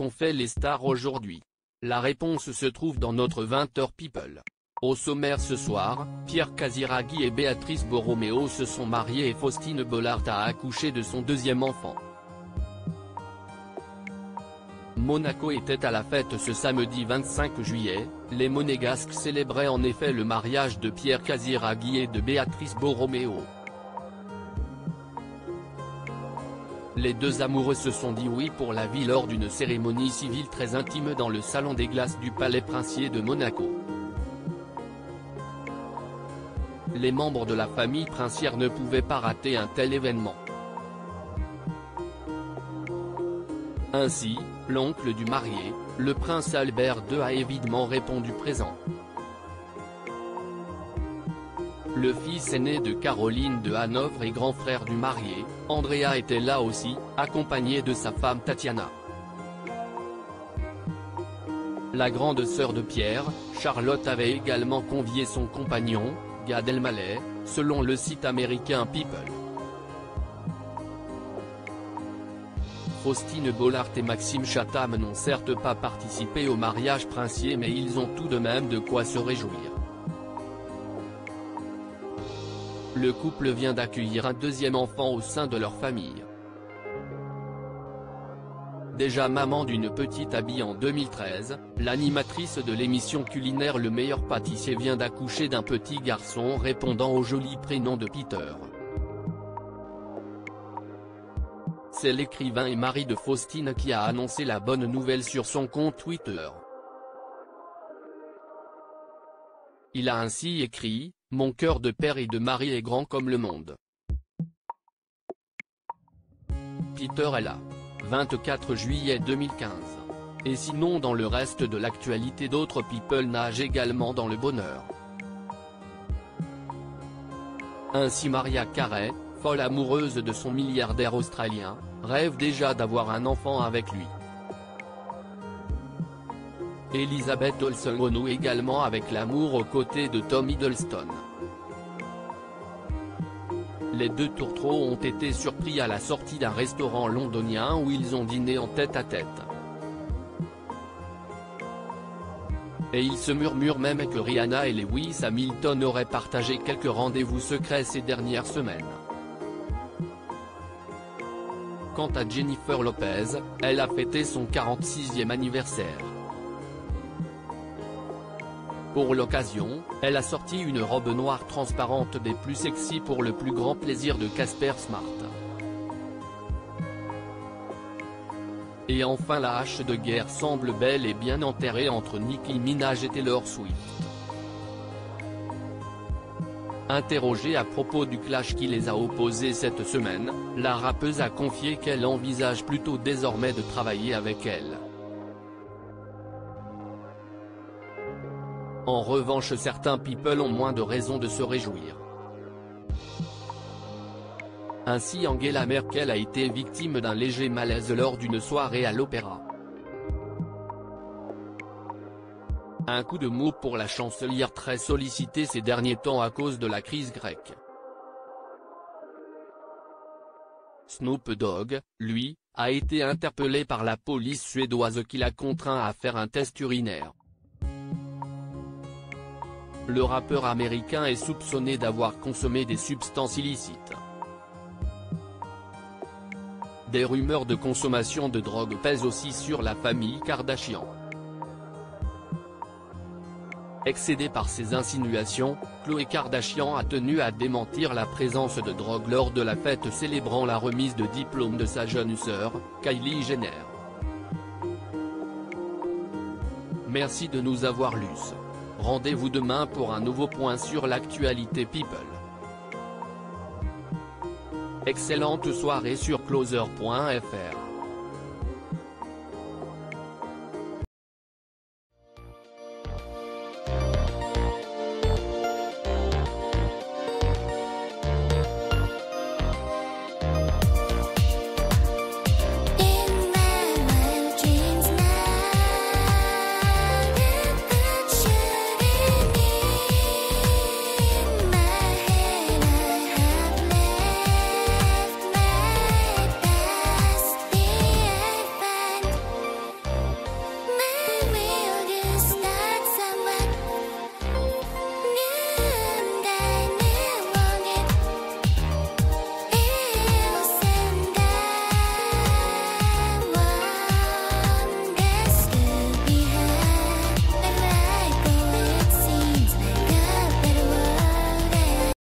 qu'ont fait les stars aujourd'hui? La réponse se trouve dans notre 20h People. Au sommaire ce soir, Pierre Casiraghi et Béatrice Borromeo se sont mariés et Faustine Bollaert a accouché de son deuxième enfant. Monaco était à la fête ce samedi 25 juillet, les Monégasques célébraient en effet le mariage de Pierre Casiraghi et de Béatrice Borromeo. Les deux amoureux se sont dit oui pour la vie lors d'une cérémonie civile très intime dans le salon des glaces du Palais Princier de Monaco. Les membres de la famille princière ne pouvaient pas rater un tel événement. Ainsi, l'oncle du marié, le prince Albert II a évidemment répondu présent. Le fils aîné de Caroline de Hanovre et grand frère du marié, Andrea était là aussi, accompagné de sa femme Tatiana. La grande sœur de Pierre, Charlotte avait également convié son compagnon, Gad Elmaleh, selon le site américain People. Faustine Bollaert et Maxime Chatham n'ont certes pas participé au mariage princier mais ils ont tout de même de quoi se réjouir. Le couple vient d'accueillir un deuxième enfant au sein de leur famille. Déjà maman d'une petite Abby en 2013, l'animatrice de l'émission culinaire Le Meilleur Pâtissier vient d'accoucher d'un petit garçon répondant au joli prénom de Peter. C'est l'écrivain et mari de Faustine qui a annoncé la bonne nouvelle sur son compte Twitter. Il a ainsi écrit « Mon cœur de père et de mari est grand comme le monde. Peter est là. 24 juillet 2015. Et sinon dans le reste de l'actualité d'autres people nagent également dans le bonheur. Ainsi Mariah Carey, folle amoureuse de son milliardaire australien, rêve déjà d'avoir un enfant avec lui. Elizabeth Olsen renoue également avec l'amour aux côtés de Tom Hiddleston. Les deux tourtereaux ont été surpris à la sortie d'un restaurant londonien où ils ont dîné en tête-à-tête. Et il se murmure même que Rihanna et Lewis Hamilton auraient partagé quelques rendez-vous secrets ces dernières semaines. Quant à Jennifer Lopez, elle a fêté son 46e anniversaire. Pour l'occasion, elle a sorti une robe noire transparente des plus sexy pour le plus grand plaisir de Casper Smart. Et enfin la hache de guerre semble bel et bien enterrée entre Nicki Minaj et Taylor Swift. Interrogée à propos du clash qui les a opposés cette semaine, la rappeuse a confié qu'elle envisage plutôt désormais de travailler avec elle. En revanche certains people ont moins de raisons de se réjouir. Ainsi Angela Merkel a été victime d'un léger malaise lors d'une soirée à l'opéra. Un coup de mou pour la chancelière très sollicitée ces derniers temps à cause de la crise grecque. Snoop Dogg, lui, a été interpellé par la police suédoise qui l'a contraint à faire un test urinaire. Le rappeur américain est soupçonné d'avoir consommé des substances illicites. Des rumeurs de consommation de drogue pèsent aussi sur la famille Kardashian. Excédée par ces insinuations, Khloé Kardashian a tenu à démentir la présence de drogue lors de la fête célébrant la remise de diplôme de sa jeune sœur, Kylie Jenner. Merci de nous avoir lus. Rendez-vous demain pour un nouveau point sur l'actualité people. Excellente soirée sur closer.fr.